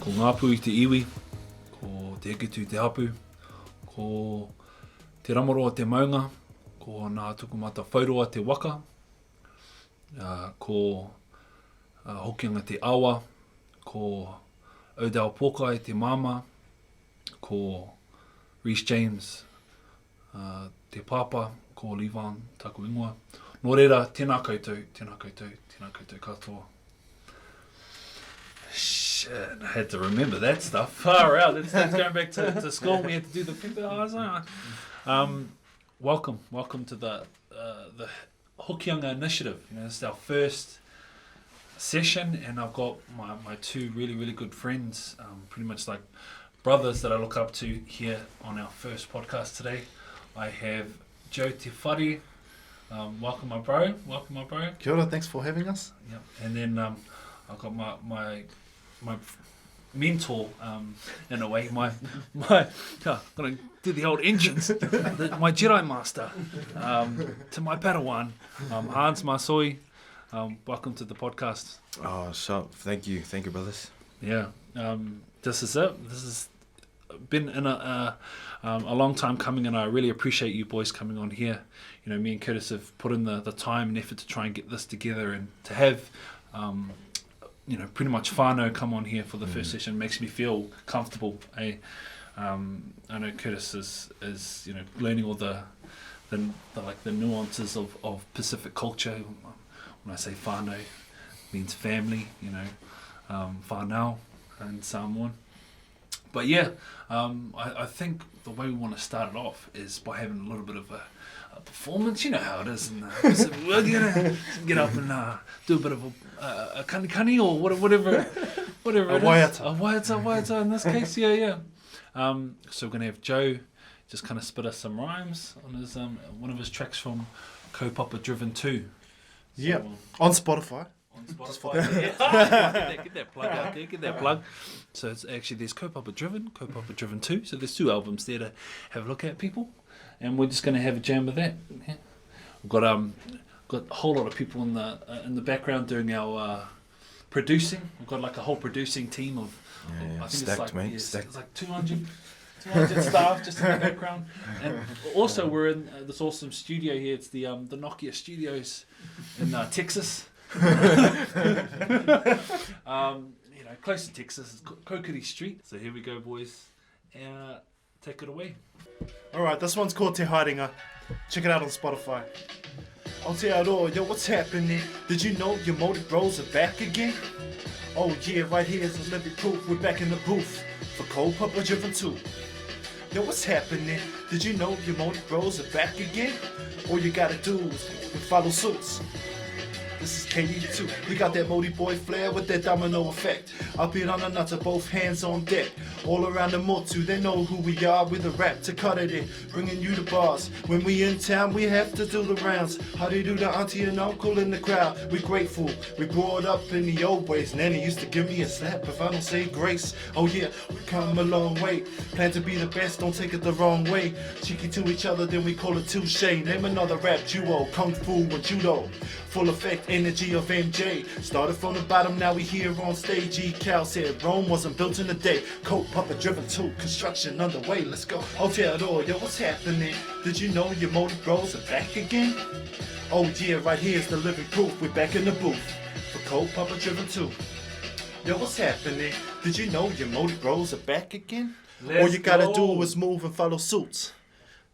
Ko ngāpu I te iwi, ko te eketu te hapu, ko te ramoro te maunga, ko ngā tukumata whaurua te waka, ko Hokianga te awa, ko Odell Pokai te mama, ko Rhys James te papa, ko Levan taku ingoa. Nō reira, tēnā koutou, tēnā koutou, tēnā koutou katoa. Shit, I had to remember that stuff. Far out. That's going back to school. We had to do the people. Welcome to the Hokianga initiative. You know, this is our first session, and I've got my two really good friends, pretty much like brothers that I look up to here on our first podcast today. I have Joe Te Whare. Welcome, my bro. Kia ora, thanks for having us. Yep. And then I've got my mentor, in a way, my gonna do the old entrance, my Jedi master, to my Padawan, Hans Masoe. Welcome to the podcast. Oh, sharp. Thank you, brothers. Yeah, this is it. This has been in a long time coming, and I really appreciate you boys coming on here. You know, me and Curtis have put in the time and effort to try and get this together, and to have you know, pretty much whānau come on here for the first session makes me feel comfortable. I know Curtis is you know, learning all the nuances of Pacific culture. When I say whānau, it means family, you know, whānau and Samoan. But yeah, I think the way we want to start it off is by having a little bit of a performance. You know how it is. And, so we're gonna get up and do a bit of a kani or whatever A it is. A waiata in this case. Yeah. So we're gonna have Joe just kind of spit us some rhymes on his one of his tracks from Kaupapa Driven 2. So, yeah, on Spotify. On Spotify. Get that plug out there. Get that plug. So it's actually, there's Kaupapa Driven 2. So there's two albums there to have a look at, people. And we're just going to have a jam with that. Yeah. We've got a whole lot of people in the background doing our producing. We've got like a whole producing team of I think stacked, it's like, mate. It's like 200 staff just in the background. And also we're in this awesome studio here. It's the Nokia Studios in Texas. You know, close to Texas. It's Kokiri Street. So here we go, boys. Take it away. Alright, this one's called Te Haringa. Check it out on Spotify. Aotearoa, yo, what's happening? Did you know your motive bros are back again? Oh yeah, right here is the living proof. We're back in the booth for Kaupapa Driven 2. Yo, what's happening? Did you know your motive bros are back again? All you gotta do is follow suits. This is KD2. We got that Modi boy flair with that domino effect. Up here on the nuts, both hands on deck. All around the motu, they know who we are. With a rap to cut it in, bringing you the bars. When we in town, we have to do the rounds. How do you do the auntie and uncle in the crowd? We grateful. We brought up in the old ways. Nanny used to give me a slap if I don't say grace. Oh yeah, we come a long way. Plan to be the best, don't take it the wrong way. Cheeky to each other, then we call it touche. Name another rap duo, Kung Fu and Judo. Full effect, energy of MJ. Started from the bottom, now we here on stage. E-Cal said Rome wasn't built in a day. Kaupapa Driven 2, construction underway. Let's go. Aotearoa, yo, what's happening? Did you know your motive bros are back again? Oh yeah, right here's the living proof. We're back in the booth for Kaupapa Driven 2. Yo, what's happening? Did you know your motive bros are back again? All you gotta do is move and follow suits.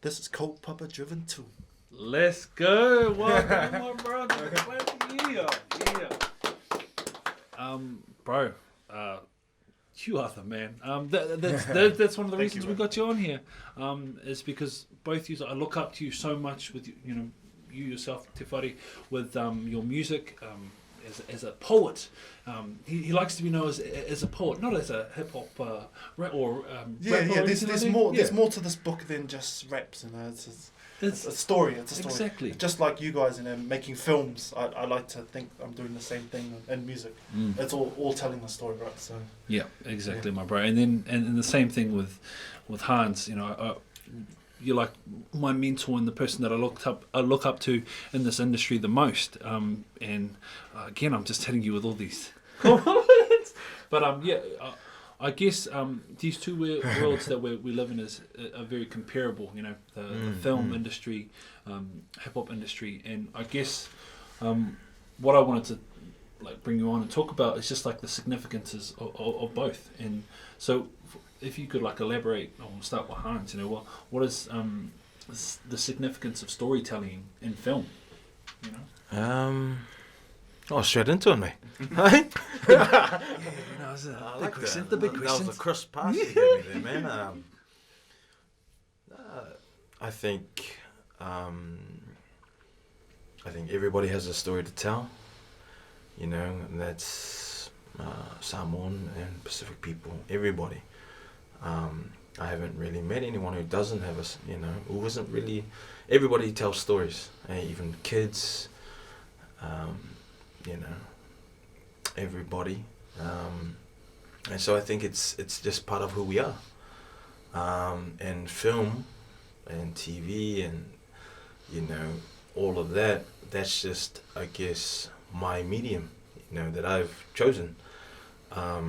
This is Kaupapa Driven 2. Let's go. Welcome, my brother. Yeah. Bro, you are the man. That's one of the reasons we got you on here. Is because both you, I look up to you so much with you know, you yourself, Te Whare, with your music. As a poet, he likes to be known as a poet, not as a hip hop rap or There's more to this book than just raps, you know. It's a story. It's a story. Exactly. Just like you guys, making films. I like to think I'm doing the same thing in music. It's all telling a story, right? So. Yeah, exactly, my bro. And then and the same thing with Hans. You're like my mentor and the person that I look up to in this industry the most. And again, I'm just telling you with all these compliments. But I guess these two worlds that we live in are very comparable. The film industry, hip hop industry, and I guess what I wanted to bring you on and talk about is just the significances of both. And so, if you could elaborate, we'll start with Hans. What is the significance of storytelling in film? Straight into it, mate. That was a big question. The big That question. was a crisp pass you gave me there, man. I think everybody has a story to tell. And that's Samoan and Pacific people. Everybody. I haven't really met anyone who doesn't have who isn't really. Everybody tells stories, even kids. Everybody, and so I think it's just part of who we are. And film, and TV, and all of that. That's just, I guess, my medium, that I've chosen. Our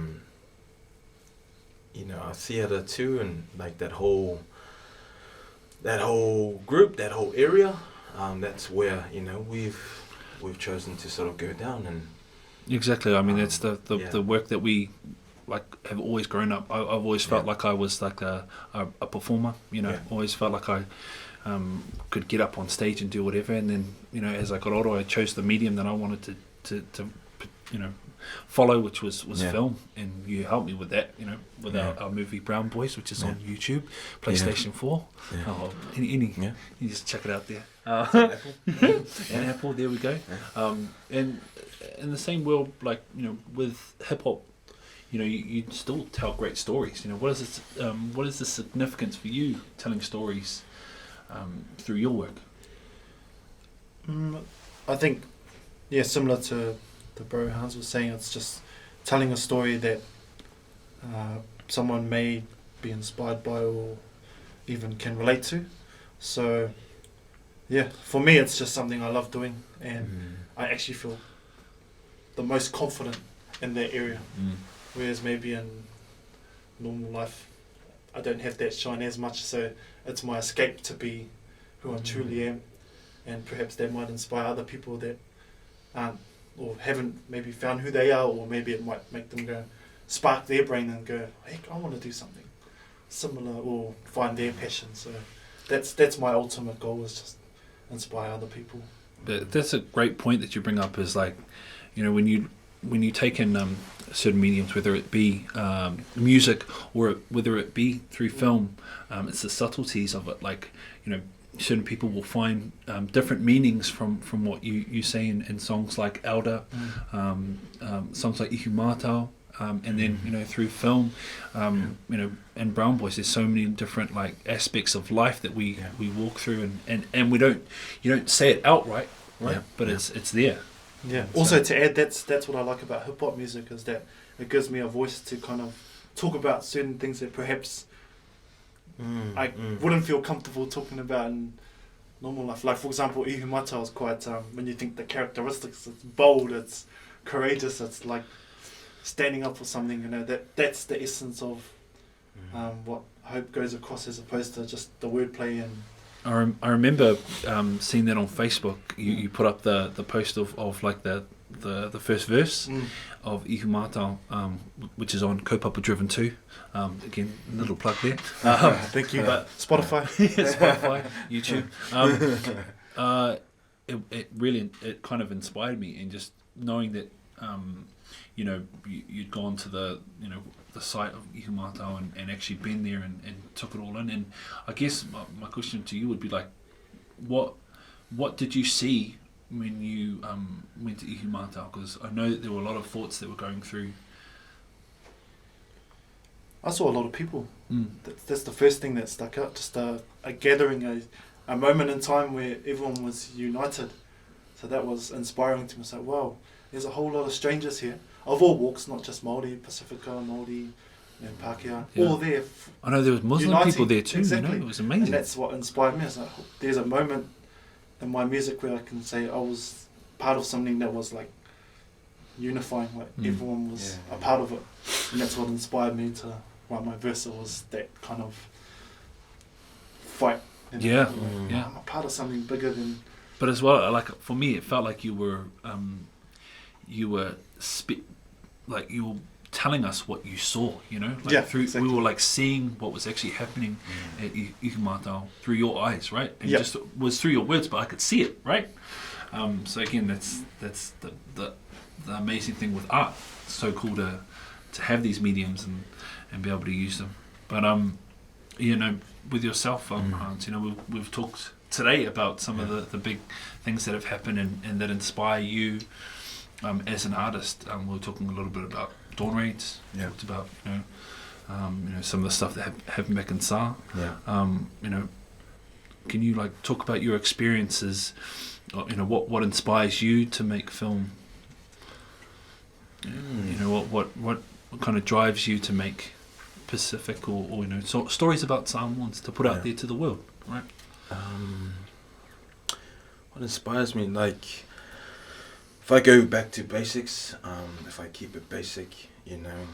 theatre too, and that whole group, that whole area. That's where we've chosen to sort of go down and. Exactly. I mean, that's the work that we have always grown up. I've always felt like I was a performer. Always felt like I could get up on stage and do whatever. And then as I got older, I chose the medium that I wanted to follow, which was film. And you helped me with that. With our movie Brown Boys, which is on YouTube, PlayStation 4. Yeah. Oh, any you just check it out there. And Apple, there we go. And in the same world, with hip hop, you still tell great stories. What is the significance for you telling stories through your work? I think, similar to the bro Hans was saying, it's just telling a story that someone may be inspired by or even can relate to. So. Yeah, for me it's just something I love doing, and I actually feel the most confident in that area. Whereas maybe in normal life I don't have that shine as much, so it's my escape to be who I truly am, and perhaps that might inspire other people that aren't or haven't maybe found who they are, or maybe it might make them spark their brain and go, heck, I want to do something similar, or find their passion. So that's my ultimate goal, is just inspire other people. But that's a great point that you bring up, is when you take in certain mediums, whether it be music or whether it be through film, it's the subtleties of it. Certain people will find different meanings from what you say in songs like Elder, songs like Ihumātao, and then through film, and Brown Boys, there's so many different aspects of life that we walk through, and you don't say it outright, right? But it's there. Yeah. Also, to add, that's what I like about hip hop music, is that it gives me a voice to kind of talk about certain things that perhaps I wouldn't feel comfortable talking about in normal life. Like, for example, Ihumātao is quite, when you think the characteristics, it's bold, it's courageous, it's like standing up for something, that's the essence of what hope goes across, as opposed to just the wordplay. And I remember seeing that on Facebook. You put up the post of the first verse of Ihumātao, which is on Kaupapa Driven 2. Again, a little plug there. Thank you. But Spotify. Spotify, YouTube. It really kind of inspired me, and just knowing that you'd gone to the site of Ihumātao and actually been there and took it all in. And I guess my question to you would be what did you see when you went to Ihumātao? Because I know that there were a lot of thoughts that were going through. I saw a lot of people. That's the first thing that stuck out. Just a gathering, a moment in time where everyone was united. So that was inspiring to me. So wow, there's a whole lot of strangers here of all walks, not just Māori, Pacifica, Māori, and Pākehā, all there. I know there was Muslim uniting. people there too. Exactly. You know, it was amazing. And that's what inspired me. Like, there's a moment in my music where I can say I was part of something that was like unifying. Like everyone was a part of it, and that's what inspired me to write my verse. It was that kind of fight. You know? I'm a part of something bigger than. But as well, like for me, it felt like you were like you were telling us what you saw, you know. Like through, exactly. We were like seeing what was actually happening at Ikumatao through your eyes, right? And just was through your words, but I could see it, right? So again, that's the amazing thing with art. It's so cool to have these mediums and be able to use them. But you know, with yourself, Hans, you know, we've talked today about some of the big things that have happened and that inspire you as an artist. We were talking a little bit about dawn raids. Talked about you know some of the stuff that happened back in SAR. You know, can you like talk about your experiences? You know, what inspires you to make film? You know, what kind of drives you to make Pacific or you know stories about Samoans to put out there to the world, right? What inspires me, like, if I go back to basics, if I keep it basic, you know,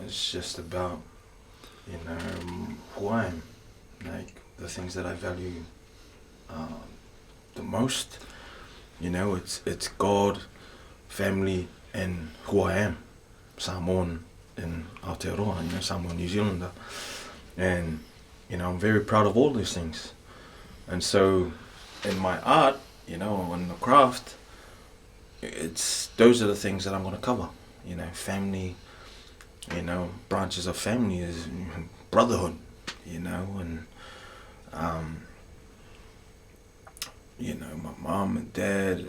it's just about, you know, who I am, like, the things that I value the most, you know, it's God, family, and who I am, Samoan in Aotearoa, you know, Samoan New Zealander, and, you know, I'm very proud of all these things. And so, in my art, you know, in the craft, those are the things that I'm going to cover. You know, family, you know, branches of family is brotherhood, you know, and, you know, my mom and dad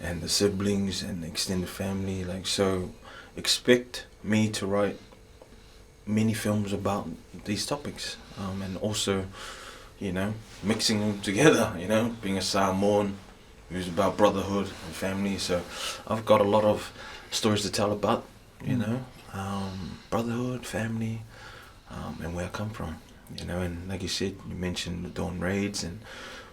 and the siblings and the extended family. Like, so expect me to write many films about these topics, and also, you know, mixing them together, you know, being a Samoan who's about brotherhood and family. So I've got a lot of stories to tell about, you know, brotherhood, family, and where I come from, you know. And like you said, you mentioned the dawn raids and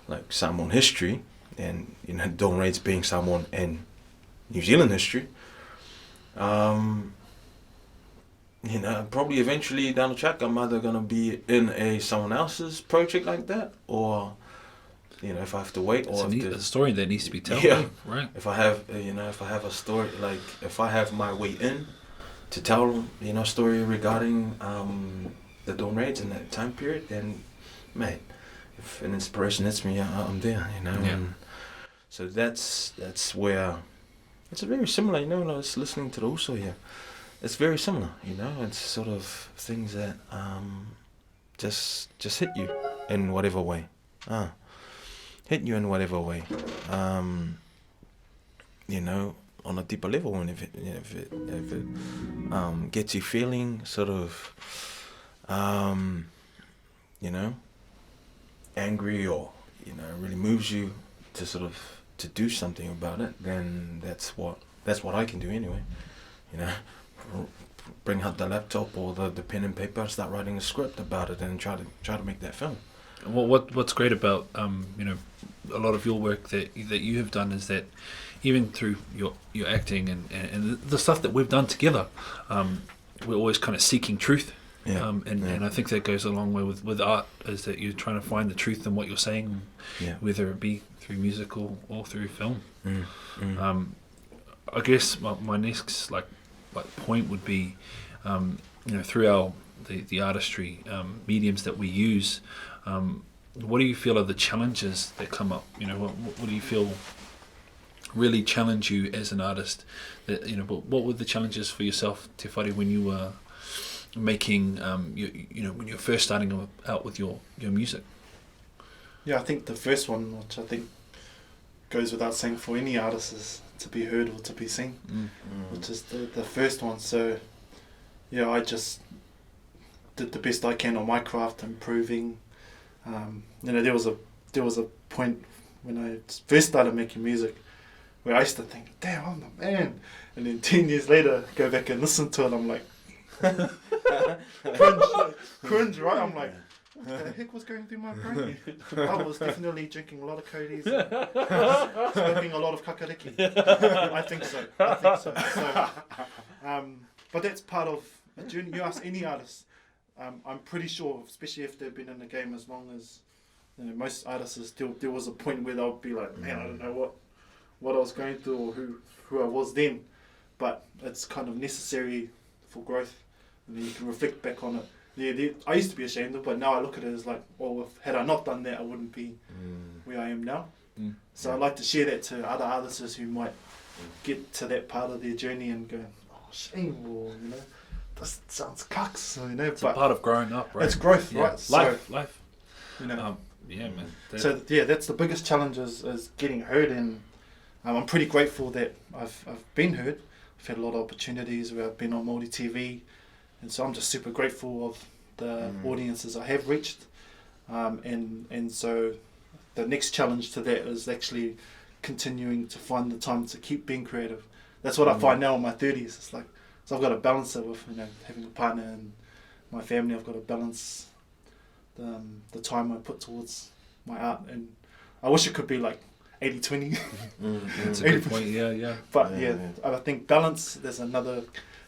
like Samoan history, and, you know, dawn raids being Samoan and New Zealand history. You know, probably eventually down the track, I'm either going to be in someone else's project like that, or, you know, if I have to wait, or a story that needs to be told, right? If I have, you know, if I have a story, like if I have my way in to tell, you know, a story regarding the dawn raids in that time period, then, man, if an inspiration hits me, I'm there, you know. And so that's where it's very similar, you know. I was listening to the Uso here. It's very similar, you know. It's sort of things that just hit you in whatever way. Hit you in whatever way. You know, on a deeper level, and if it gets you feeling sort of, you know, angry, or, you know, really moves you to sort of to do something about it, then that's what I can do anyway, you know. Bring out the laptop or the pen and paper, start writing a script about it, and try to make that film. What's great about you know, a lot of your work that you have done is that even through your acting and the stuff that we've done together, we're always kind of seeking truth. And I think that goes a long way with art, is that you're trying to find the truth in what you're saying, whether it be through music or through film. I guess my next like point would be, you know, through the artistry mediums that we use, what do you feel are the challenges that come up? You know, what do you feel really challenge you as an artist? That, you know, what were the challenges for yourself, Te Whare, when you were making, you know, when you were first starting out with your music? Yeah, I think the first one, which I think goes without saying for any artist, is to be heard or to be seen, which is the first one. So yeah, I just did the best I can on my craft, improving, There was a point when I first started making music where I used to think, damn, I'm the man. And then 10 years later, go back and listen to it, I'm like, cringe, right? I'm like, what the heck was going through my brain? I was definitely drinking a lot of Cody's, smoking a lot of kakariki. I think so. But that's part of a journey. You ask any artist, I'm pretty sure, especially if they've been in the game as long as most artists, there was a point where they'll be like, man, I don't know what I was going through or who I was then. But it's kind of necessary for growth, and then you can reflect back on it. I used to be ashamed of it, but now I look at it as like, oh, had I not done that, I wouldn't be where I am now. So I'd like to share that to other artists who might get to that part of their journey and go, oh, shame, or, this sounds cucks, It's a part of growing up, right? It's growth, right? Life. Yeah, man. That's the biggest challenge is getting heard, and I'm pretty grateful that I've been heard. I've had a lot of opportunities where I've been on Māori TV, and so I'm just super grateful of the audiences I have reached, and so the next challenge to that is actually continuing to find the time to keep being creative. That's what I find now in my 30s. It's like, so I've got to balance it with having a partner and my family. I've got to balance the time I put towards my art, and I wish it could be like 80-20. That's a good point. Yeah. But I think balance. There's another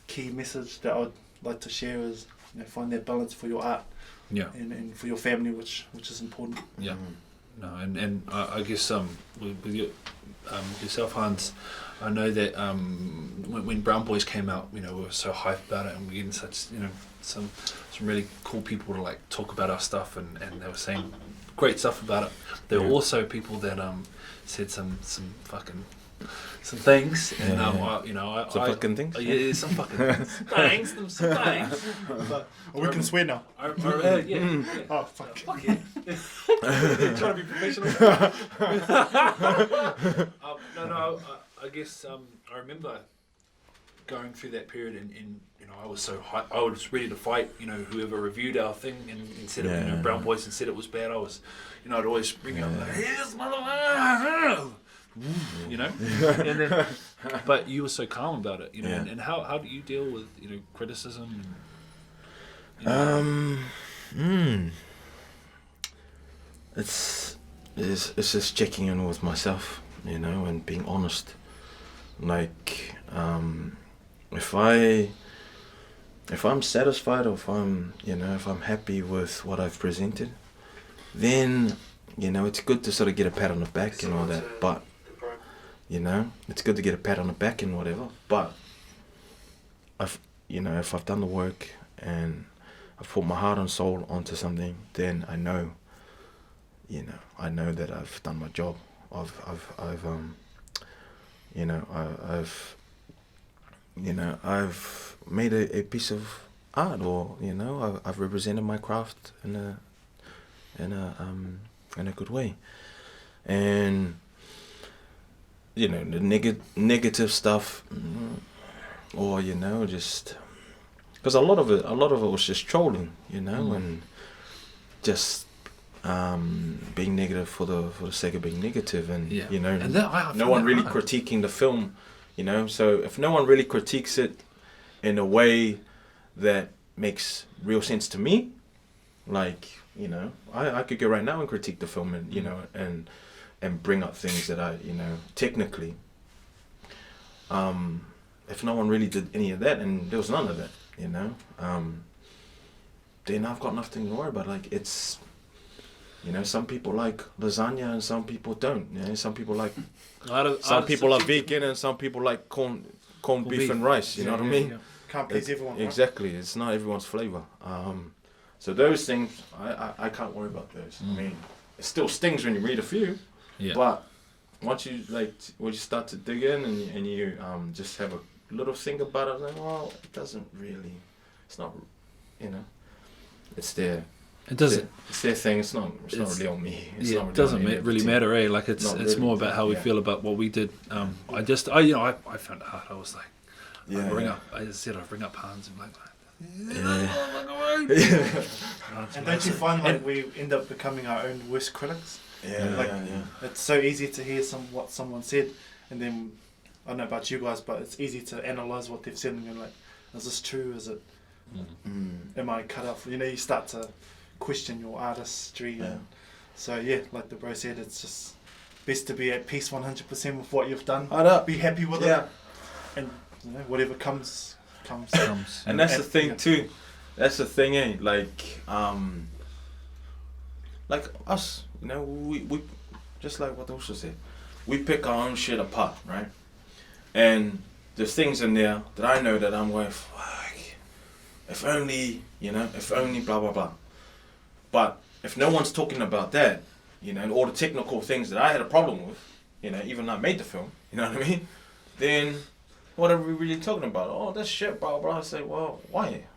key message that I'd like to share is find that balance for your art, and for your family, which is important. Yeah. No, and I guess with yourself, Hans, I know that when Brown Boys came out, we were so hyped about it, and we're getting such some really cool people to like talk about our stuff, and they were saying great stuff about it. There were also people that said some fucking some things, and some fucking things. Yeah, some fucking things. Some things. But we can swear now. Yeah. Oh fuck. Fuck yeah. Trying to be professional. I guess I remember going through that period, and I was so high, I was ready to fight whoever reviewed our thing and said it, Brown Boys, and said it was bad. I was I'd always bring up like, here's motherfucker, and then but you were so calm about it, and how do you deal with criticism and, It's just checking in with myself, and being honest. Like, if I'm satisfied, or if I'm happy with what I've presented, then it's good to sort of get a pat on the back and all that. But it's good to get a pat on the back and whatever. But if I've done the work and I've put my heart and soul onto something, then I know that I've done my job. I've made a piece of art, or I've represented my craft in a good way. And the negative stuff, or just because a lot of it was just trolling, and just being negative for the sake of being negative, and and that, no one really critiquing the film, so if no one really critiques it in a way that makes real sense to me, like I could go right now and critique the film, and and bring up things that I technically, if no one really did any of that, and there was none of that, then I've got nothing to worry about. Like, it's some people like lasagna and some people don't. Some people like some people are vegan and some people like corn beef and rice. You know what I mean? Yeah. Can't please everyone. Exactly. Right? It's not everyone's flavor. So those things, I can't worry about those. I mean, it still stings when you read a few. Yeah. But once you start to dig in and you just have a little think about it, like, well, it doesn't really. It's not. It's their. It doesn't. It's their thing. It's not really on me. It doesn't really matter, eh? Like it's really, more about how we feel about what we did. I found it hard. I was like, I bring up Hans and like, And don't you find like we end up becoming our own worst critics? Like, it's so easy to hear what someone said, and then I don't know about you guys, but it's easy to analyze what they've said and go like, is this true? Is it? Am I cut off? You know, you start to question your artistry. And so yeah, like the bro said, it's just best to be at peace 100% with what you've done. Be happy with it, and you know, whatever comes. And that's the thing too. That's the thing, eh? Like us, you know, we just like what Osha said, we pick our own shit apart, right? And there's things in there that I know that I'm going, fuck, if only, you know, if only blah blah blah. But if no one's talking about that, you know, and all the technical things that I had a problem with, you know, even though I made the film, you know what I mean? Then what are we really talking about? Oh, that's shit, blah blah. I say, well, why?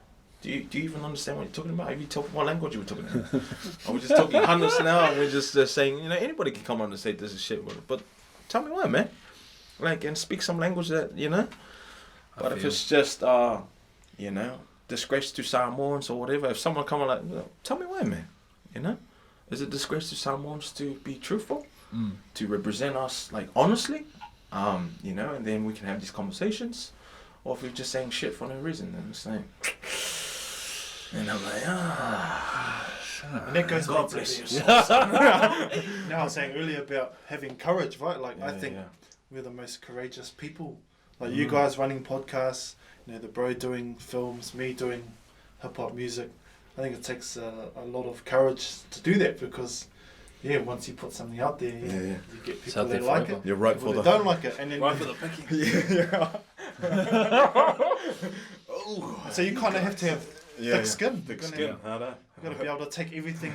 Do you even understand what you're talking about? Are you talking what language you were talking about? Are we just talking hundreds now? And we're just saying, you know, anybody can come on and say this is shit, but tell me why, man. Like, and speak some language that, you know. But if it's just, you know, disgrace to Samoans or whatever, if someone come on like, tell me why, man. You know, is it disgrace to Samoans to be truthful, to represent us like honestly, you know, and then we can have these conversations, or if we're just saying shit for no reason, then it's like. And I'm like, and that goes God back bless to you. now I was saying earlier about having courage, right? Like I think we're the most courageous people. Like you guys running podcasts, you know, the bro doing films, me doing hip hop music. I think it takes a lot of courage to do that because, once you put something out there, you get people that like it. You're right for that don't like it, and then Right for the picking. So you kind of have to have thick skin. Thick skin. You've got to be able to take everything.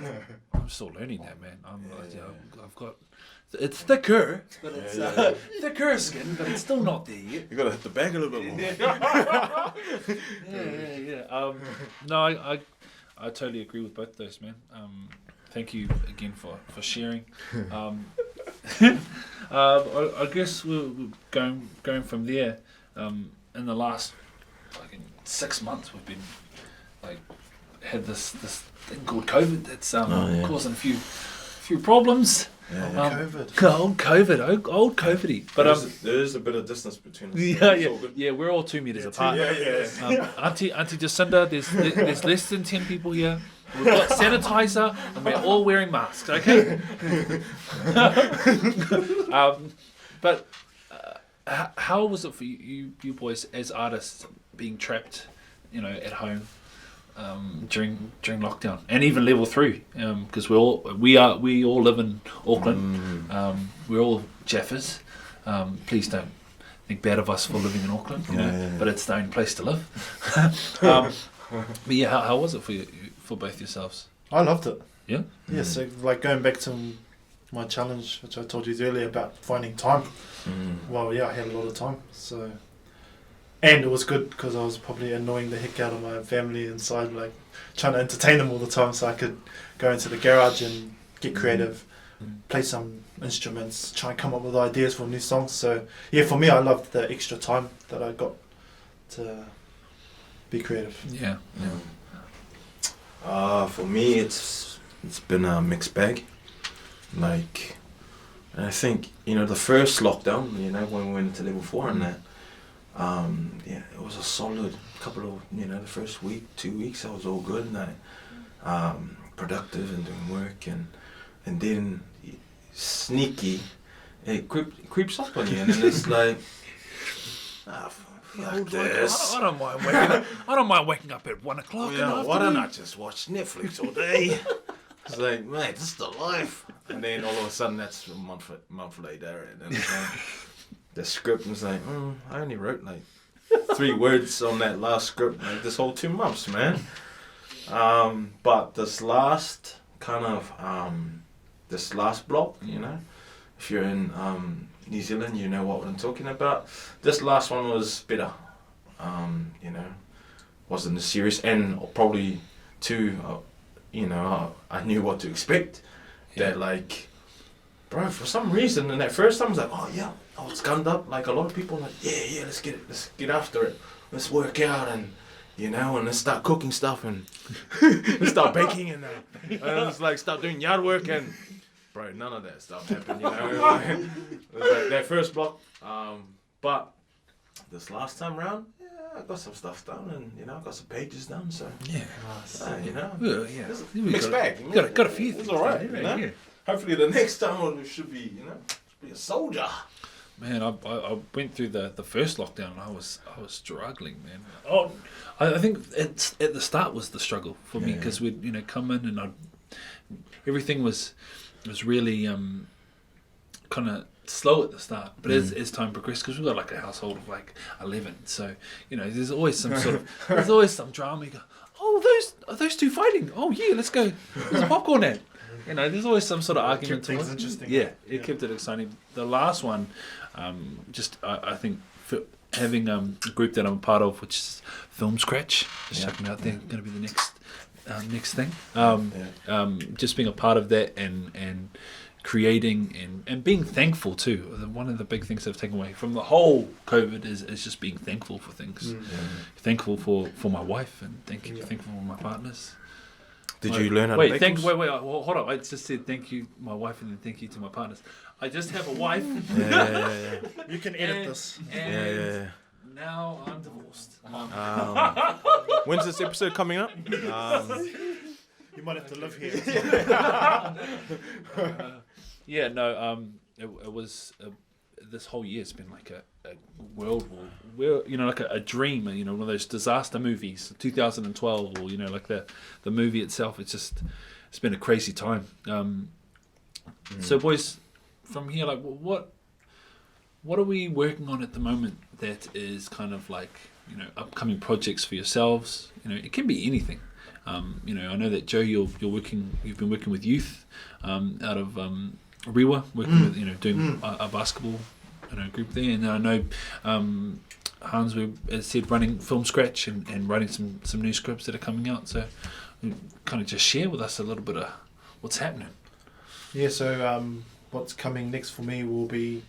I'm still learning that, man. I've got. It's thicker, but it's thicker skin, but it's still not there yet. You got to hit the bag a little bit more. No, I totally agree with both those, man. Thank you again for sharing. I guess we're going from there. In the last 6 months, we've been had this thing called COVID that's causing a few problems. Old COVID-y. But there is a bit of distance between us. We're all 2 meters apart. Yeah. Auntie Jacinda, there's less than 10 people here. We've got sanitizer and we're all wearing masks. Okay. But how was it for you boys as artists being trapped, you know, at home during lockdown and even level 3? Because we all live in Auckland. We're all Jaffers. Please don't think bad of us for living in Auckland, you know, but it's the only place to live. But how was it for you, for both yourselves? I loved it. Yeah? Yeah, so like going back to my challenge, which I told you earlier about finding time. Well, I had a lot of time. So, and it was good because I was probably annoying the heck out of my family inside, like trying to entertain them all the time so I could go into the garage and get creative, play some instruments, try and come up with ideas for new songs. So, yeah, for me, I loved the extra time that I got to be creative. Yeah. For me, it's been a mixed bag. Like, and I think, you know, the first lockdown, you know, when we went into level 4 and that, it was a solid couple of, you know, the first week, 2 weeks, I was all good and that, productive and doing work, and then sneaky, it creeps up on you, and then it's like, fuck this. I don't mind waking up. I don't mind waking up at 1 o'clock. Why don't I just watch Netflix all day? It's like, mate, this is the life. And then all of a sudden, that's a month later, and then the script was like, I only wrote like 3 words on that last script like this whole 2 months, man. But this last this last block, you know, if you're in New Zealand, you know what I'm talking about. This last one was better, you know, wasn't as serious, and probably too, you know, I knew what to expect. That like, bro, for some reason, in that first time I was like, oh yeah, I was gunned up, like a lot of people, like, yeah, let's get after it, let's work out, and you know, and then start cooking stuff and start baking and it's like start doing yard work and bro, none of that stuff happened, you know. It was like that first block, but this last time round, yeah, I got some stuff done and you know, I got some pages done, so Yeah. you know, Well, yeah. mixed bag. Got a few. It's all right, you know. Yeah. Hopefully the next time we should be, you know, be a soldier. Man, I went through the first lockdown and I was struggling, man. Oh, I think it's at the start was the struggle for me because we'd come in and everything was really kind of slow at the start, but as time progressed, because we've got like a household of like 11, so there's always some there's always some drama. You go, oh, those two fighting. Oh yeah, let's go. There's a popcorn ad. There's always some sort of argument. Kept things interesting. Yeah, it kept it exciting. The last one, I think having a group that I'm a part of, which is Film Scratch, just checking out there, going to be the next thing. Just being a part of that and creating and being thankful too. One of the big things I've taken away from the whole COVID is just being thankful for things. Thankful for my wife and thankful for my partners. Did you learn how to bake? Wait, hold on. I just said thank you, my wife, and then thank you to my partners. I just have a wife. Yeah. You can edit this. And now I'm divorced. When's this episode coming up? You might have to live here. It was this whole year. It's been like a world war, like a dream, one of those disaster movies, 2012, or like the movie itself. It's been a crazy time. So boys, from here, like what are we working on at the moment that is kind of like upcoming projects for yourselves? It can be anything. I know that Joe, you've been working with youth out of Rewa, working with doing a basketball group there, and I know Hans, as said, running Film Scratch and writing some new scripts that are coming out. So kind of just share with us a little bit of what's happening. Yeah, so what's coming next for me will be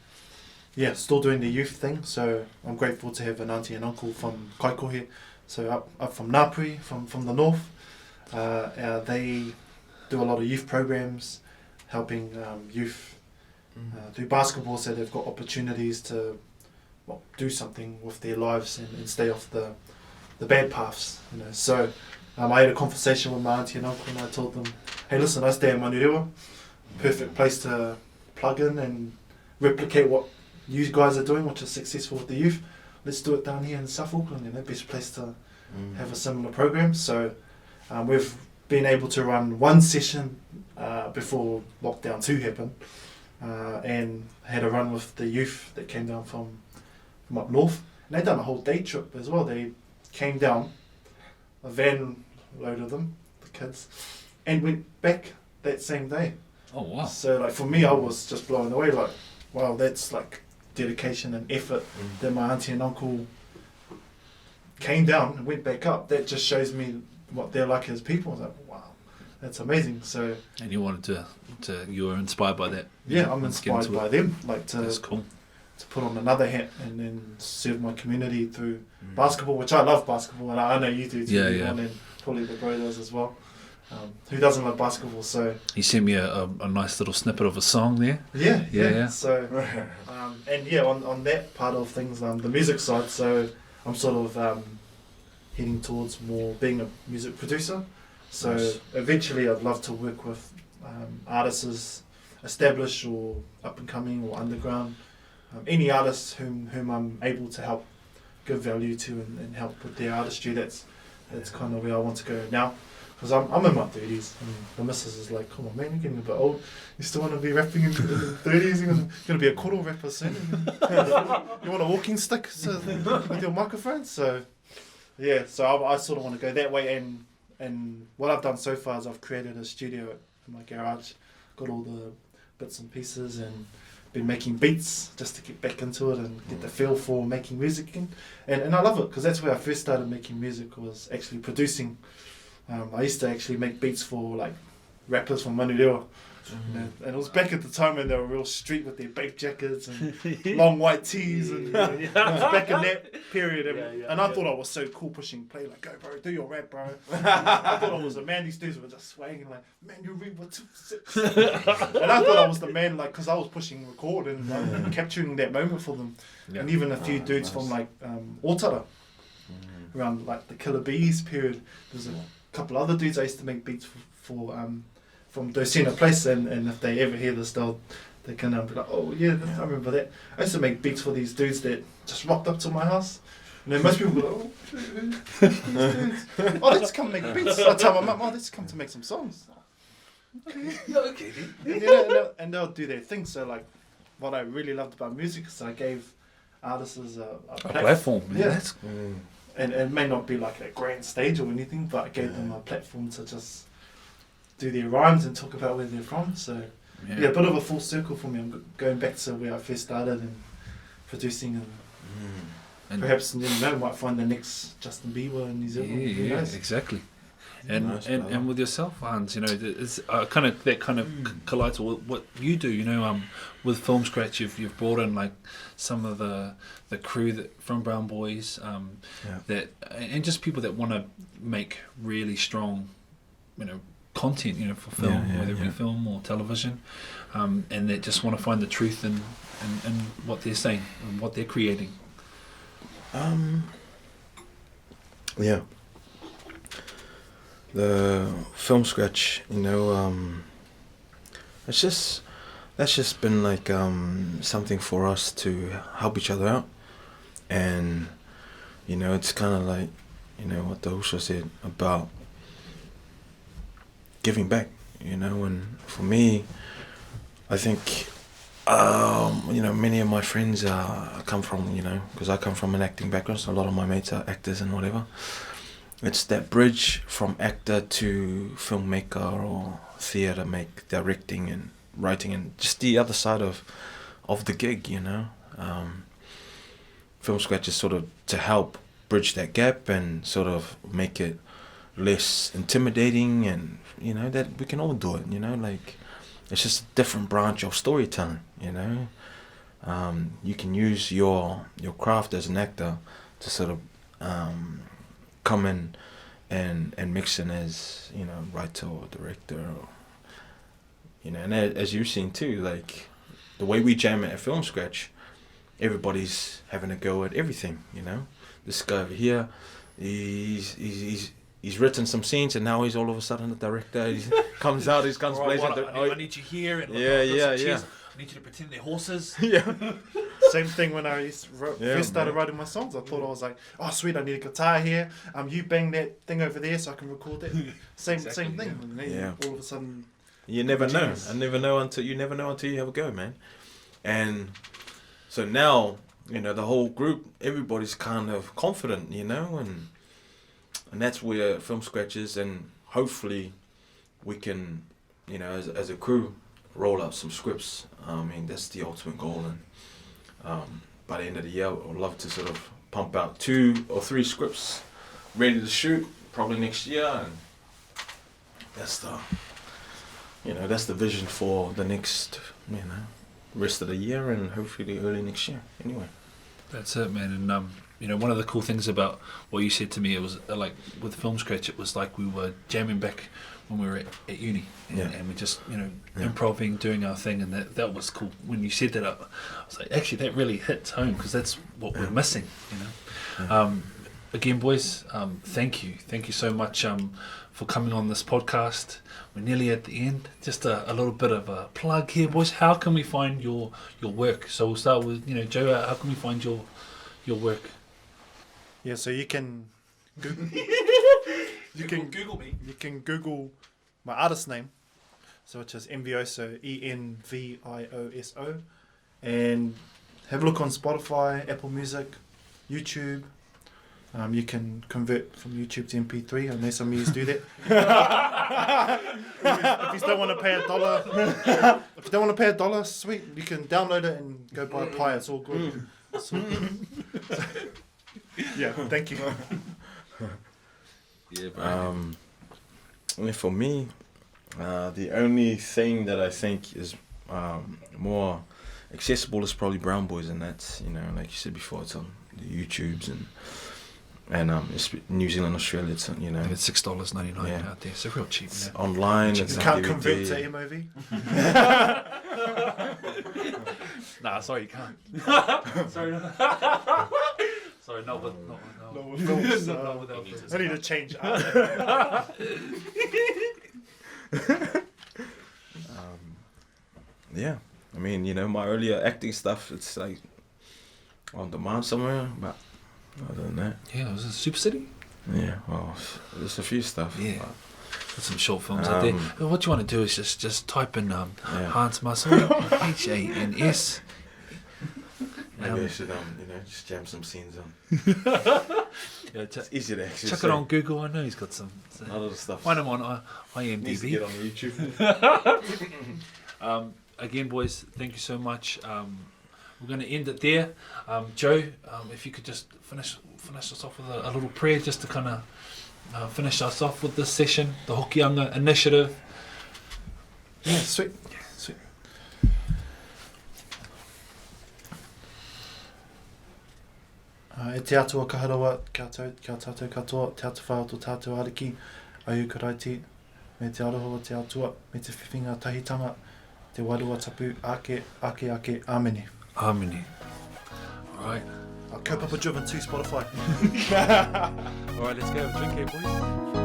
still doing the youth thing. So I'm grateful to have an auntie and uncle from Kaikohe, so up from Ngāpuri, from the north. They do a lot of youth programs, helping youth through basketball, so they've got opportunities to do something with their lives and stay off the bad paths. So I had a conversation with my auntie and uncle, and I told them, hey, listen, I stay in Manurewa, perfect place to plug in and replicate what you guys are doing, which is successful with the youth. Let's do it down here in South Auckland, best place to have a similar program. So we've been able to run one session before lockdown 2 happened, and had a run with the youth that came down from up north. And they'd done a whole day trip as well. They came down, a van loaded them, the kids, and went back that same day. Oh wow. So like for me, I was just blown away, like, wow, that's like dedication and effort that my auntie and uncle came down and went back up. That just shows me what they're like as people. I was like, wow, that's amazing. So and you wanted to you were inspired by that. Yeah, I'm inspired by them. Like that's cool. To put on another hat and then serve my community through basketball, which I love basketball, and I know you do too. And probably the bro does as well. Who doesn't love basketball? So he sent me a nice little snippet of a song there. Yeah. So and on that part of things, the music side. So I'm sort of heading towards more being a music producer. So eventually, I'd love to work with artists, established or up and coming or underground. Any artists whom I'm able to help give value to and help with their artistry. That's kind of where I want to go now. Because I'm in my 30s, and the missus is like, come on man, you're getting a bit old. You still want to be rapping in the 30s? You're going to be a koro rapper soon. You want a walking stick with your microphone? So, yeah, so I sort of want to go that way. And what I've done so far is I've created a studio in my garage, got all the bits and pieces, and been making beats just to get back into it and get the feel for making music again. And I love it, because that's where I first started making music, was actually producing. I used to actually make beats for like rappers from Manurewa, And it was back at the time when they were real street with their baked jackets and long white tees, and it was back in that period. And I thought I was so cool pushing play, like, go bro, do your rap, bro. I thought I was the man. These dudes were just swaying like, man, you read what 2-6. And I thought I was the man, like, because I was pushing record and capturing that moment for them. And even a few dudes from like Otara, around like the Killer Bees period. There's a couple other dudes I used to make beats for from Docena Place, and if they ever hear this, they can be like, oh yeah, I remember that. I used to make beats for these dudes that just rocked up to my house. And then most people were like, oh, who's these dudes? Oh, let's come make beats. I tell my mum, oh, let's come to make some songs. Okay. And they'll do their thing. So like, what I really loved about music is I gave artists a platform. Yeah. And it may not be like a grand stage or anything, but I gave them a platform to just do their rhymes and talk about where they're from. So a bit of a full circle for me. I'm going back to where I first started and producing, and perhaps might find the next Justin Bieber in New Zealand. Yeah, exactly. And with yourself, Hans, it's kind of collides with what you do. With Film Scratch, you've brought in like some of the crew from Brown Boys, that and just people that want to make really strong, content, for film, whether it be film or television, and that just want to find the truth in what they're saying and what they're creating. The Film Scratch, that's just been like something for us to help each other out, and it's kind of like what the Husha said about giving back, and for me, I think many of my friends come from, because I come from an acting background, so a lot of my mates are actors and whatever. It's that bridge from actor to filmmaker or theatre directing and writing, and just the other side of the gig, Film Scratch is sort of to help bridge that gap and sort of make it less intimidating, and that we can all do it, like it's just a different branch of storytelling, you can use your craft as an actor to sort of come in and mix in as writer or director, or and as you've seen too, like the way we jam it at Film Scratch, everybody's having a go at everything. This guy over here, he's written some scenes, and now he's all of a sudden a director. He comes out, he's guns blazing. I need you here. And I need you to pretend they're horses. Same thing when I first started writing my songs. I thought I was like, oh sweet, I need a guitar here. You bang that thing over there so I can record that. Same thing. And then all of a sudden, you never know. You never know until you have a go, man. And so now, the whole group, everybody's kind of confident, and that's where Film Scratch is, and hopefully we can, as a crew, roll out some scripts. That's the ultimate goal, and by the end of the year, I'd love to sort of pump out 2 or 3 scripts ready to shoot, probably next year, and that's the vision for the next, rest of the year, and hopefully early next year. Anyway, that's it, man. And one of the cool things about what you said to me, it was like with Film Scratch, it was like we were jamming back when we were at uni, and we just improvising, doing our thing, and that was cool. When you said that, I was like, actually, that really hits home, because that's what we're missing. Again, boys, thank you so much for coming on this podcast. We're nearly at the end. Just a little bit of a plug here, boys. How can we find your work? So we'll start with Joe. How can we find your work? Yeah, so you can Google me. You can Google my artist name, so which is Envioso, Envioso, and have a look on Spotify, Apple Music, YouTube. You can convert from YouTube to MP3. I know some of you do that. If you don't want to pay $1, sweet, you can download it and go buy a pie. It's all good. It's all good. Yeah, thank you. For me, The only thing that I think is more accessible is probably Brown Boys, and that's, you know, like you said before, it's on the YouTubes and it's New Zealand, Australia, it's, you know, It's $6.99 Yeah. out there, so real cheap. it's Yeah. online. You It's on can't DVD. convert to MOV. Nah, sorry, you can't. Sorry, no. Sorry, no, but no. No, with films, No, without films. I need to change art. Yeah, I mean, you know, my earlier acting stuff, it's like on demand somewhere, but other than that, Yeah, it was a Super City. yeah, well, there's a few stuff. Yeah. but, There's some short films out there. And what you want to do is just type in Hans Masoe, Hans. maybe I should, you know, just jam some scenes on. Yeah, It's easy to actually chuck say. it on Google. I know he's got some. A lot of the stuff Find him on needs to IMDb. get on YouTube. Again, boys, thank you so much. We're going to end it there. Joe, if you could just finish us off with a little prayer, just to kind of finish us off with this session, the Hokianga initiative. Yeah, sweet. E te atua kaharawa, kia tātou katoa, te atu whao tō tātou ariki, aiu karaiti, me te aroha o te atua, me te whiwhinga tahitanga, te warua tapu, ake, amene. Harmony. All right. Kaupapa Driven 2 Spotify. All right, let's go. Drink here, boys.